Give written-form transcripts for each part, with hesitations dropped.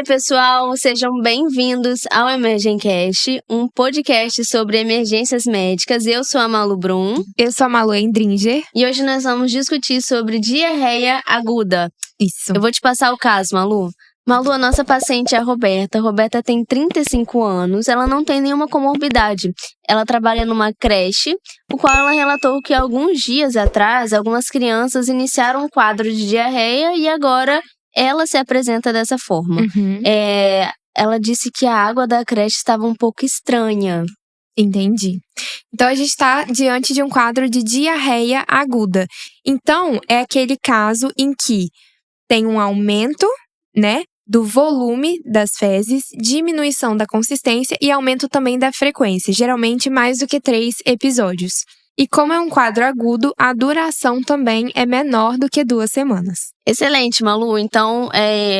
aí, pessoal, sejam bem-vindos ao Emergencast, um podcast sobre emergências médicas. Eu sou a Malu Brum. Eu sou a Malu Endringer. E hoje nós vamos discutir sobre diarreia aguda. Isso. Eu vou te passar o caso, Malu. Malu, a nossa paciente é a Roberta. A Roberta tem 35 anos, ela não tem nenhuma comorbidade. Ela trabalha numa creche, o qual ela relatou que alguns dias atrás, algumas crianças iniciaram um quadro de diarreia e agora ela se apresenta dessa forma. Ela disse que a água da creche estava um pouco estranha. Entendi. Então, a gente está diante de um quadro de diarreia aguda. Então, é aquele caso em que tem um aumento, né, do volume das fezes, diminuição da consistência e aumento também da frequência, geralmente mais do que 3 episódios. E como é um quadro agudo, a duração também é menor do que 2 semanas. Excelente, Malu. Então,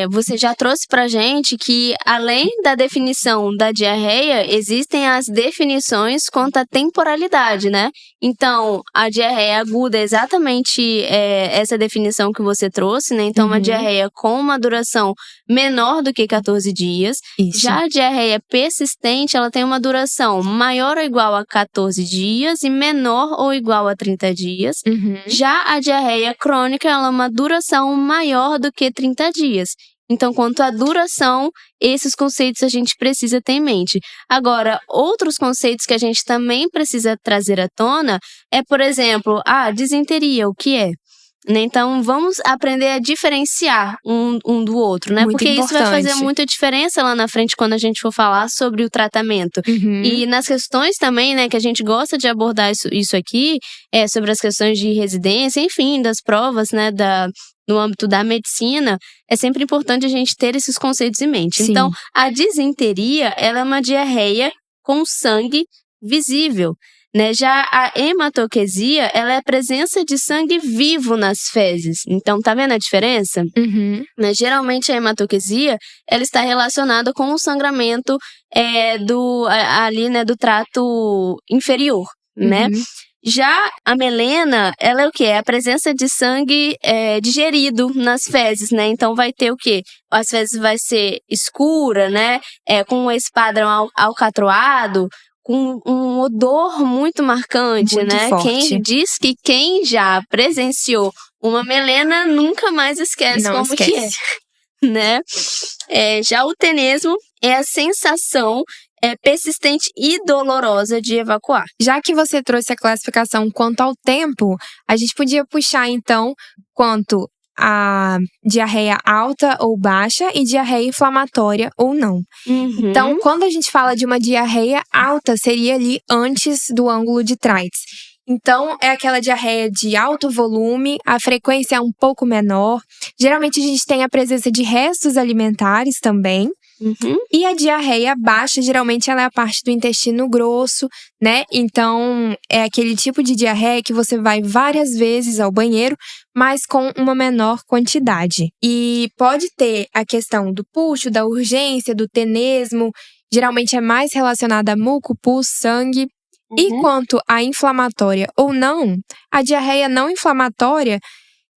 você já trouxe pra gente que, além da definição da diarreia, existem as definições quanto à temporalidade, né? Então, a diarreia aguda é exatamente essa definição que você trouxe, né? Então, uma diarreia com uma duração menor do que 14 dias. Isso. Já a diarreia persistente, ela tem uma duração maior ou igual a 14 dias e menor ou igual a 30 dias. Já a diarreia crônica, ela é uma duração maior do que 30 dias. Então, quanto à duração, esses conceitos a gente precisa ter em mente. Agora, outros conceitos que a gente também precisa trazer à tona é, por exemplo, a disenteria, o que é? Então, vamos aprender a diferenciar um do outro, né? Muito Porque importante. isso vai fazer muita diferença lá na frente quando a gente for falar sobre o tratamento. E nas questões também, né, que a gente gosta de abordar isso aqui, sobre as questões de residência, enfim, das provas, né, no âmbito da medicina, é sempre importante a gente ter esses conceitos em mente. Sim. Então, a disenteria, ela é uma diarreia com sangue visível, né? Já a hematoquesia, ela é a presença de sangue vivo nas fezes. Então, tá vendo a diferença? Né? Geralmente, a hematoquesia, ela está relacionada com o sangramento do trato inferior, né? Já a melena, ela é o quê? É a presença de sangue digerido nas fezes, né? Então, vai ter o quê? As fezes vai ser escura, né? Com esse padrão alcatroado, com um odor muito marcante, muito né? forte. Diz que quem já presenciou uma melena nunca mais esquece Não como esquece. que é, né? Já o tenesmo é a sensação persistente e dolorosa de evacuar. Já que você trouxe a classificação quanto ao tempo, a gente podia puxar, então, quanto a diarreia alta ou baixa e diarreia inflamatória ou não. Então, quando a gente fala de uma diarreia alta, seria ali antes do ângulo de Treitz. Então, é aquela diarreia de alto volume, a frequência é um pouco menor. Geralmente, a gente tem a presença de restos alimentares também. E a diarreia baixa, geralmente, ela é a parte do intestino grosso, né? Então, é aquele tipo de diarreia que você vai várias vezes ao banheiro, mas com uma menor quantidade. E pode ter a questão do puxo, da urgência, do tenesmo. Geralmente, é mais relacionada a muco, pus, sangue. E quanto à inflamatória ou não, a diarreia não inflamatória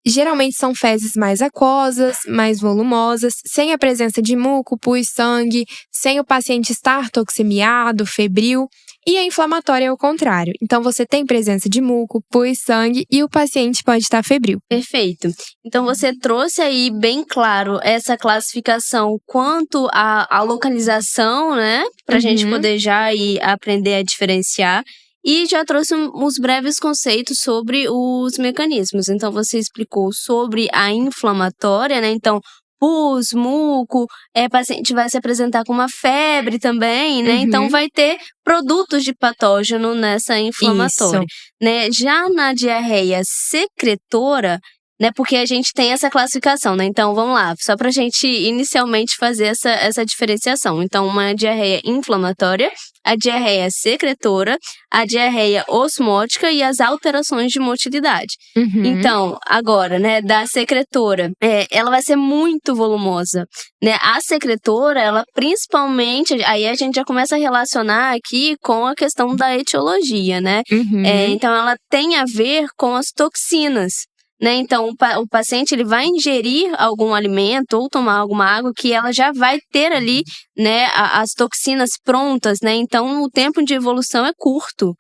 geralmente são fezes mais aquosas, mais volumosas, sem a presença de muco, pus, sangue, sem o paciente estar toxemiado, febril. E a inflamatória é o contrário. Então, você tem presença de muco, pus, sangue e o paciente pode estar febril. Perfeito. Então, você trouxe aí bem claro essa classificação quanto à localização, né? Pra gente poder já ir aprender a diferenciar. E já trouxe uns breves conceitos sobre os mecanismos. Então, você explicou sobre a inflamatória, né? Então, pus, muco, o paciente vai se apresentar com uma febre também, né? Então, vai ter produtos de patógeno nessa inflamatória, né? Já na diarreia secretora, né? Porque a gente tem essa classificação, né? Então, vamos lá, só pra gente inicialmente fazer essa diferenciação. Então, uma diarreia inflamatória, a diarreia secretora, a diarreia osmótica e as alterações de motilidade. Então, agora, né, da secretora, ela vai ser muito volumosa, né? A secretora, ela principalmente, aí a gente já começa a relacionar aqui com a questão da etiologia, né? Então, ela tem a ver com as toxinas. né? Então, o paciente ele vai ingerir algum alimento ou tomar alguma água que ela já vai ter ali, né, as toxinas prontas, né? Então, o tempo de evolução é curto.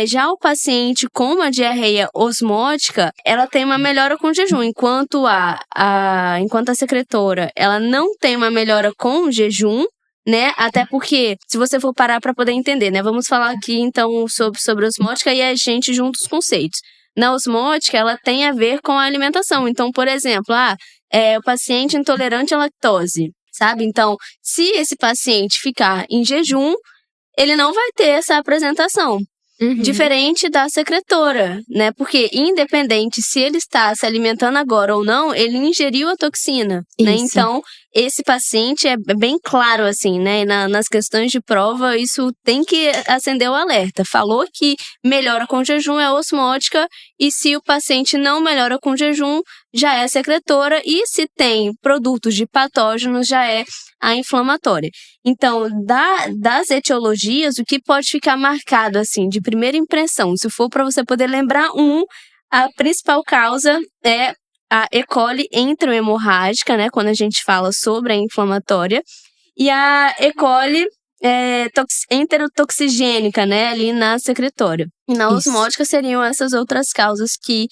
Já o paciente com uma diarreia osmótica, ela tem uma melhora com jejum, enquanto a secretora, ela não tem uma melhora com jejum, né? Até porque, se você for parar para poder entender, né? Vamos falar aqui, então, sobre osmótica e a gente junta os conceitos. Na osmótica, ela tem a ver com a alimentação. Então, por exemplo, o paciente intolerante à lactose, sabe? Então, se esse paciente ficar em jejum, ele não vai ter essa apresentação. Diferente da secretora, né? Porque independente se ele está se alimentando agora ou não, ele ingeriu a toxina, né? Então, esse paciente é bem claro, assim, né? Nas questões de prova, isso tem que acender o alerta. Falou que melhora com jejum é osmótica, e se o paciente não melhora com jejum, já é secretora, e se tem produtos de patógenos, já é a inflamatória. Então, das etiologias, o que pode ficar marcado, assim, de primeira impressão, se for para você poder lembrar a principal causa é a E. coli enterohemorrágica, né, quando a gente fala sobre a inflamatória, e a E. coli enterotoxigênica, né, ali na secretória. E na osmótica seriam essas outras causas que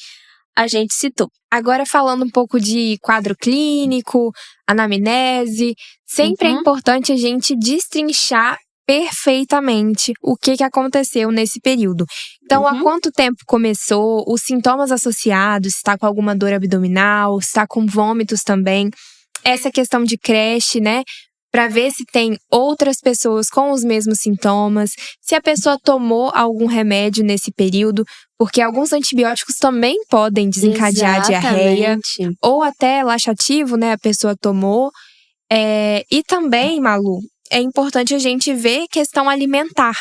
a gente citou. Agora, falando um pouco de quadro clínico, anamnese, sempre é importante a gente destrinchar perfeitamente o que aconteceu nesse período. Então, há quanto tempo começou, os sintomas associados, se está com alguma dor abdominal, se está com vômitos também, essa questão de creche, né? Para ver se tem outras pessoas com os mesmos sintomas, se a pessoa tomou algum remédio nesse período, porque alguns antibióticos também podem desencadear diarreia, ou até laxativo, né, a pessoa tomou. E também, Malu, é importante a gente ver questão alimentar.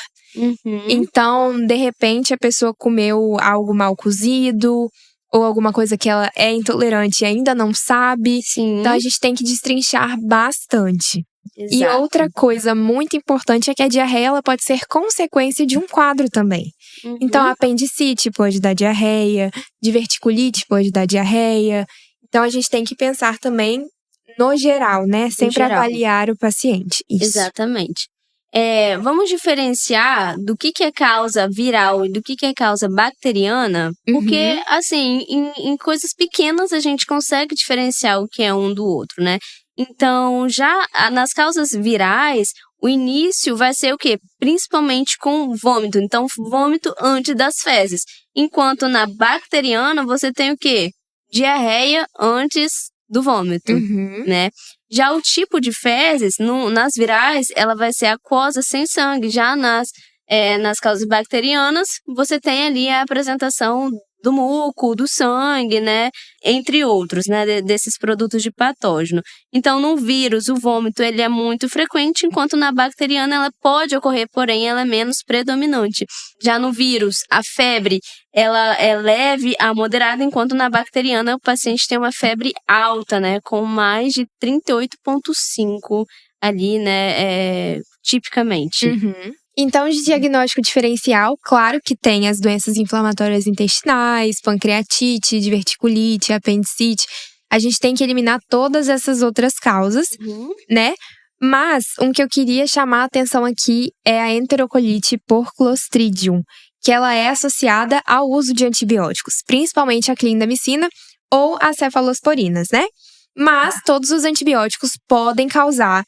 Então, de repente, a pessoa comeu algo mal cozido, ou alguma coisa que ela é intolerante e ainda não sabe. Então, a gente tem que destrinchar bastante. Exato. E outra coisa muito importante é que a diarreia ela pode ser consequência de um quadro também. Então, a apendicite pode dar diarreia, diverticulite pode dar diarreia. Então, a gente tem que pensar também no geral, né? Sempre avaliar o paciente. Isso. Exatamente. Vamos diferenciar do que é causa viral e do que é causa bacteriana, porque, assim, em coisas pequenas a gente consegue diferenciar o que é um do outro, né? Então, já nas causas virais, o início vai ser o quê? Principalmente com vômito. Então, vômito antes das fezes. Enquanto na bacteriana, você tem o quê? Diarreia antes do vômito, né? Já o tipo de fezes, nas virais, ela vai ser aquosa sem sangue. Já nas causas bacterianas, você tem ali a apresentação do muco, do sangue, né? Entre outros, né? Desses produtos de patógeno. Então, no vírus, o vômito ele é muito frequente, enquanto na bacteriana ela pode ocorrer, porém ela é menos predominante. Já no vírus, a febre ela é leve a moderada, enquanto na bacteriana o paciente tem uma febre alta, né? Com mais de 38,5 ali, né? Tipicamente. Então, de diagnóstico diferencial, claro que tem as doenças inflamatórias intestinais, pancreatite, diverticulite, apendicite. A gente tem que eliminar todas essas outras causas, né? Mas, um que eu queria chamar a atenção aqui é a enterocolite por Clostridium, que ela é associada ao uso de antibióticos, principalmente a clindamicina ou as cefalosporinas, né? Mas todos os antibióticos podem causar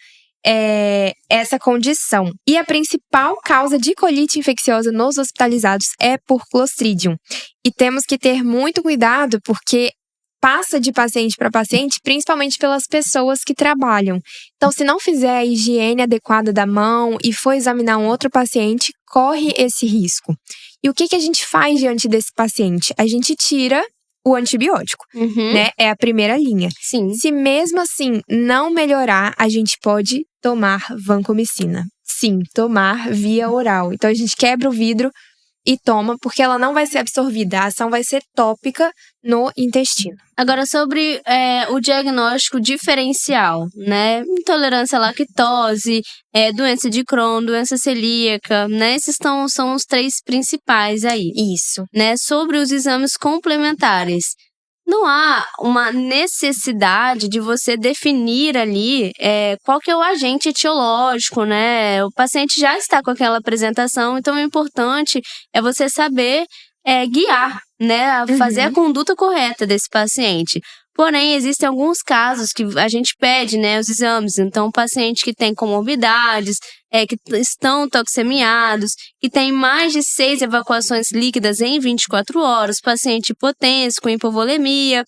essa condição. E a principal causa de colite infecciosa nos hospitalizados é por Clostridium. E temos que ter muito cuidado porque passa de paciente para paciente, principalmente pelas pessoas que trabalham. Então, se não fizer a higiene adequada da mão e for examinar um outro paciente, corre esse risco. E o que a gente faz diante desse paciente? A gente tira o antibiótico, né? É a primeira linha. Sim. Se mesmo assim não melhorar, a gente pode tomar vancomicina. Sim, tomar via oral. Então, a gente quebra o vidro e toma, porque ela não vai ser absorvida. A ação vai ser tópica no intestino. Agora, sobre o diagnóstico diferencial, né? Intolerância à lactose, doença de Crohn, doença celíaca, né? Esses são os 3 principais aí. Isso. Né? Sobre os exames complementares. não há uma necessidade de você definir ali qual que é o agente etiológico, né? O paciente já está com aquela apresentação, então o importante é você saber guiar, né? Fazer a conduta correta desse paciente. Porém, existem alguns casos que a gente pede, né, os exames. Então, paciente que tem comorbidades, que estão toxemiados, que tem mais de 6 evacuações líquidas em 24 horas, paciente hipotenso, com hipovolemia,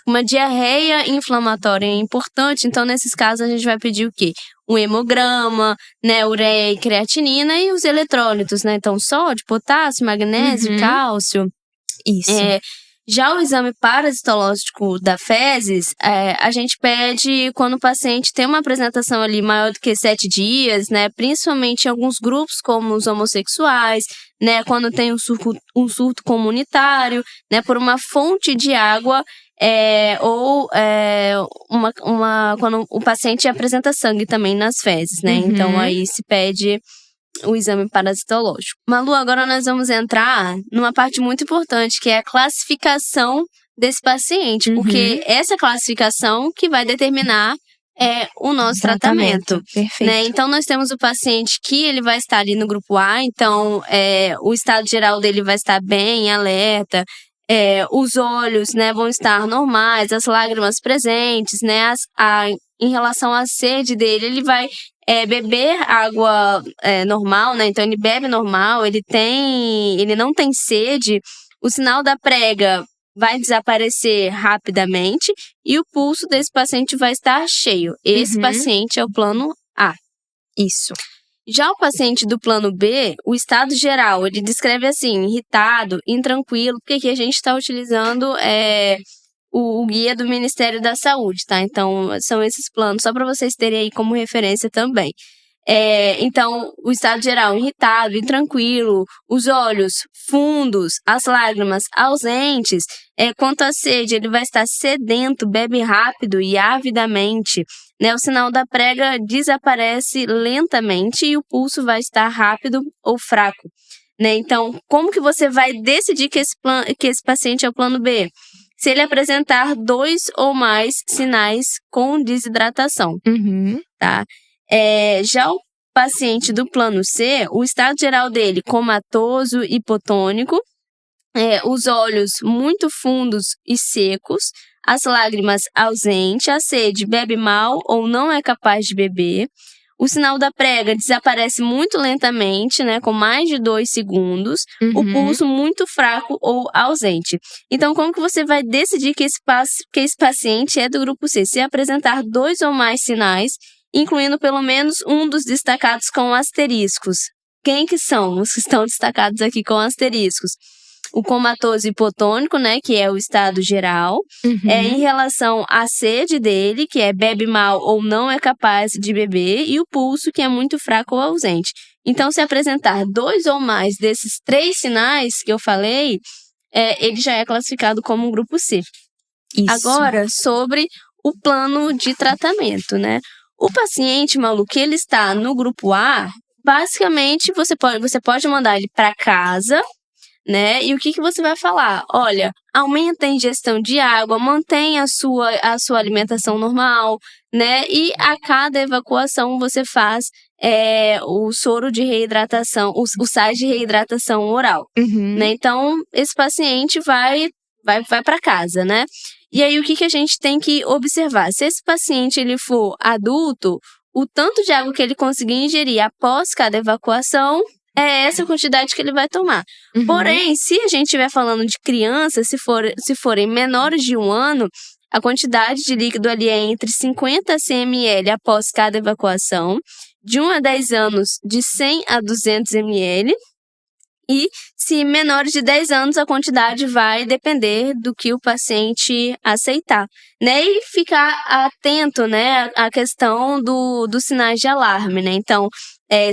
uma diarreia inflamatória é importante. Então, nesses casos, a gente vai pedir o quê? Um hemograma, né, ureia e creatinina e os eletrólitos, né? Então, sódio, potássio, magnésio, cálcio. Isso. Já o exame parasitológico da fezes, a gente pede quando o paciente tem uma apresentação ali maior do que 7 dias, né? Principalmente em alguns grupos, como os homossexuais, né? Quando tem um surto comunitário, né? Por uma fonte de água, quando o paciente apresenta sangue também nas fezes, né? Então, aí se pede o exame parasitológico. Malu, agora nós vamos entrar numa parte muito importante, que é a classificação desse paciente, porque essa classificação que vai determinar o nosso tratamento. Perfeito. Né? Então, nós temos o paciente que ele vai estar ali no grupo A, então o estado geral dele vai estar bem, alerta, os olhos, né, vão estar normais, as lágrimas presentes, né, em relação à sede dele, ele vai beber água normal, né? Então ele bebe normal, ele não tem sede, o sinal da prega vai desaparecer rapidamente e o pulso desse paciente vai estar cheio. Esse paciente é o plano A. Isso. Já o paciente do plano B, o estado geral, ele descreve assim, irritado, intranquilo, porque aqui a gente está utilizando o guia do Ministério da Saúde, tá? Então, são esses planos, só para vocês terem aí como referência também. Então, o estado geral, irritado, intranquilo, os olhos fundos, as lágrimas ausentes. Quanto à sede, ele vai estar sedento, bebe rápido e avidamente, né? O sinal da prega desaparece lentamente e o pulso vai estar rápido ou fraco, né? Então, como que você vai decidir que esse paciente é o plano B? Se ele apresentar 2 ou mais sinais com desidratação, tá? Já o paciente do plano C, o estado geral dele comatoso, hipotônico, os olhos muito fundos e secos, as lágrimas ausentes, a sede bebe mal ou não é capaz de beber, o sinal da prega desaparece muito lentamente, né, com mais de 2 segundos, o pulso muito fraco ou ausente. Então, como que você vai decidir que esse paciente é do grupo C? Se apresentar 2 ou mais sinais, incluindo pelo menos um dos destacados com asteriscos. Quem que são os que estão destacados aqui com asteriscos? O comatoso hipotônico, né, que é o estado geral, em relação à sede dele, que bebe mal ou não é capaz de beber, e o pulso, que é muito fraco ou ausente. Então, se apresentar 2 ou mais desses 3 sinais que eu falei, ele já é classificado como um grupo C. Isso. Agora, sobre o plano de tratamento, né? O paciente, Malu, que ele está no grupo A, basicamente, você pode mandar ele para casa, né? E o que você vai falar? Olha, aumenta a ingestão de água, mantenha a sua alimentação normal, né? E a cada evacuação você faz o soro de reidratação, os sais de reidratação oral, né? Então, esse paciente vai para casa, né? E aí, o que a gente tem que observar? Se esse paciente ele for adulto, o tanto de água que ele conseguir ingerir após cada evacuação é essa quantidade que ele vai tomar. Porém, se a gente estiver falando de crianças, se forem menores de 1 ano, a quantidade de líquido ali é entre 50 ml após cada evacuação, de 1 a 10 anos, de 100 a 200 ml, e se menores de 10 anos, a quantidade vai depender do que o paciente aceitar, né? E ficar atento, né, à questão dos sinais de alarme, né? Então,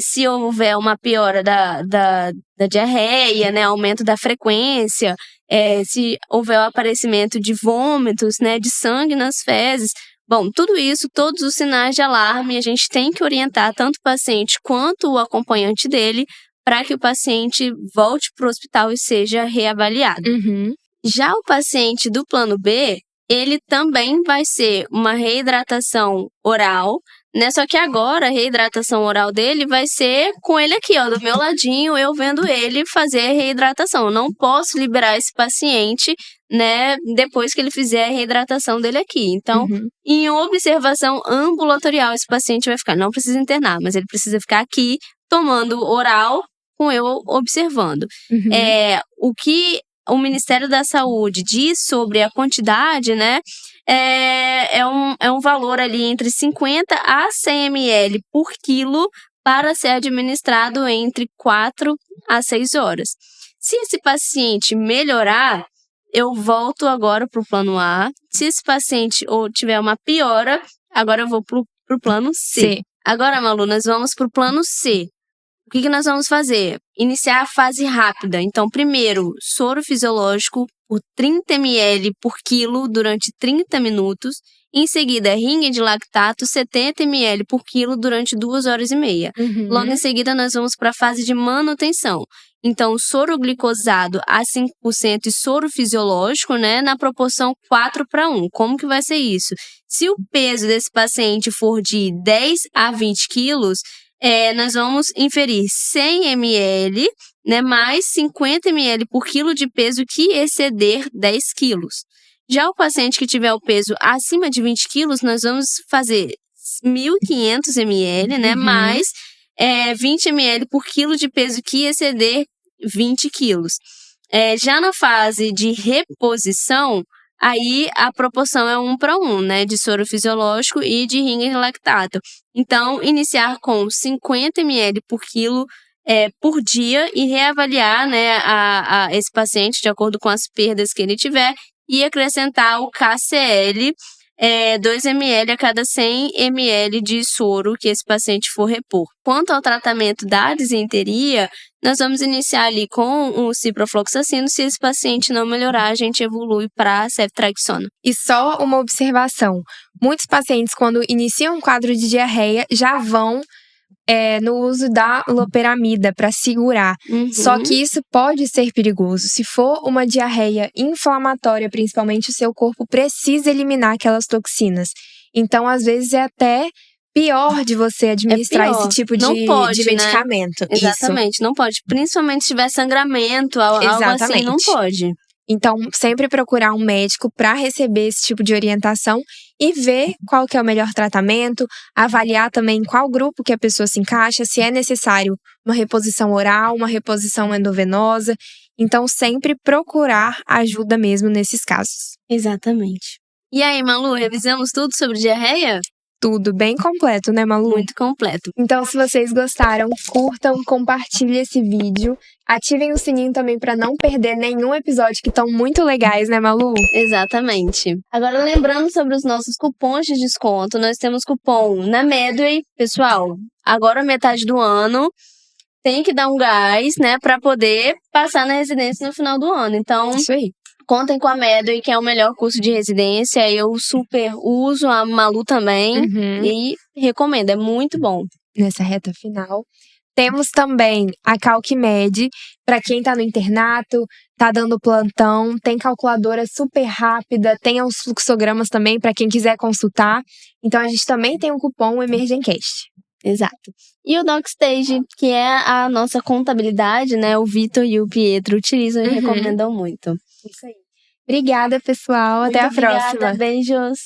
se houver uma piora da diarreia, né, aumento da frequência, se houver o aparecimento de vômitos, né, de sangue nas fezes, bom, tudo isso, todos os sinais de alarme, a gente tem que orientar tanto o paciente quanto o acompanhante dele para que o paciente volte para o hospital e seja reavaliado. Já o paciente do plano B, ele também vai ser uma reidratação oral, né? Só que agora a reidratação oral dele vai ser com ele aqui, ó, do meu ladinho, eu vendo ele fazer a reidratação. Eu não posso liberar esse paciente, né, depois que ele fizer a reidratação dele aqui. Então, em observação ambulatorial, esse paciente vai ficar, não precisa internar, mas ele precisa ficar aqui tomando oral com eu observando. O que o Ministério da Saúde diz sobre a quantidade, né, é um valor ali entre 50 a 100 ml por quilo para ser administrado entre 4 a 6 horas. Se esse paciente melhorar, eu volto agora para o plano A. Se esse paciente ou tiver uma piora, agora eu vou para o plano C. Agora, Malu, nós vamos para o plano C. O que nós vamos fazer? Iniciar a fase rápida. Então, primeiro, soro fisiológico por 30 ml por quilo durante 30 minutos. Em seguida, ringue de lactato, 70 ml por quilo durante 2 horas e meia. Logo em seguida, nós vamos para a fase de manutenção. Então, soro glicosado a 5% e soro fisiológico, né, na proporção 4:1. Como que vai ser isso? Se o peso desse paciente for de 10 a 20 quilos, nós vamos inferir 100 ml, né, mais 50 ml por quilo de peso que exceder 10 quilos. Já o paciente que tiver o peso acima de 20 quilos, nós vamos fazer 1.500 ml, né, mais 20 ml por quilo de peso que exceder 20 quilos. Já na fase de reposição, aí a proporção é 1:1, né, de soro fisiológico e de ringue de lactato. Então, iniciar com 50 ml por quilo por dia e reavaliar, né, esse paciente de acordo com as perdas que ele tiver e acrescentar o KCL, 2 ml a cada 100 ml de soro que esse paciente for repor. Quanto ao tratamento da disenteria, nós vamos iniciar ali com o ciprofloxacino. Se esse paciente não melhorar, a gente evolui para ceftriaxona. E só uma observação. Muitos pacientes, quando iniciam um quadro de diarreia, já vão no uso da loperamida para segurar. Só que isso pode ser perigoso. Se for uma diarreia inflamatória, principalmente, o seu corpo precisa eliminar aquelas toxinas. Então, às vezes, é até pior de você administrar esse tipo de medicamento. Né? Exatamente, não pode. Principalmente se tiver sangramento, algo assim, não pode. Então, sempre procurar um médico para receber esse tipo de orientação e ver qual que é o melhor tratamento, avaliar também qual grupo que a pessoa se encaixa, se é necessário uma reposição oral, uma reposição endovenosa. Então, sempre procurar ajuda mesmo nesses casos. Exatamente. E aí, Malu, revisamos tudo sobre diarreia? Tudo bem completo, né, Malu? Muito completo. Então, se vocês gostaram, curtam, compartilhem esse vídeo. Ativem o sininho também para não perder nenhum episódio, que estão muito legais, né, Malu? Exatamente. Agora, lembrando sobre os nossos cupons de desconto, nós temos cupom na Medway. Pessoal, agora metade do ano, tem que dar um gás, né, para poder passar na residência no final do ano. Então, isso aí. Contem com a Medway, que é o melhor curso de residência. Eu super uso, a Malu também. E recomendo, é muito bom. Nessa reta final. Temos também a CalcMed, para quem tá no internato, tá dando plantão, tem calculadora super rápida, tem os fluxogramas também para quem quiser consultar. Então a gente também tem um cupom EmergenCast. Exato. E o DocStage, que é a nossa contabilidade, né? O Vitor e o Pietro utilizam e recomendam muito. Isso aí. Obrigada, pessoal. Até a próxima. Obrigada, beijos.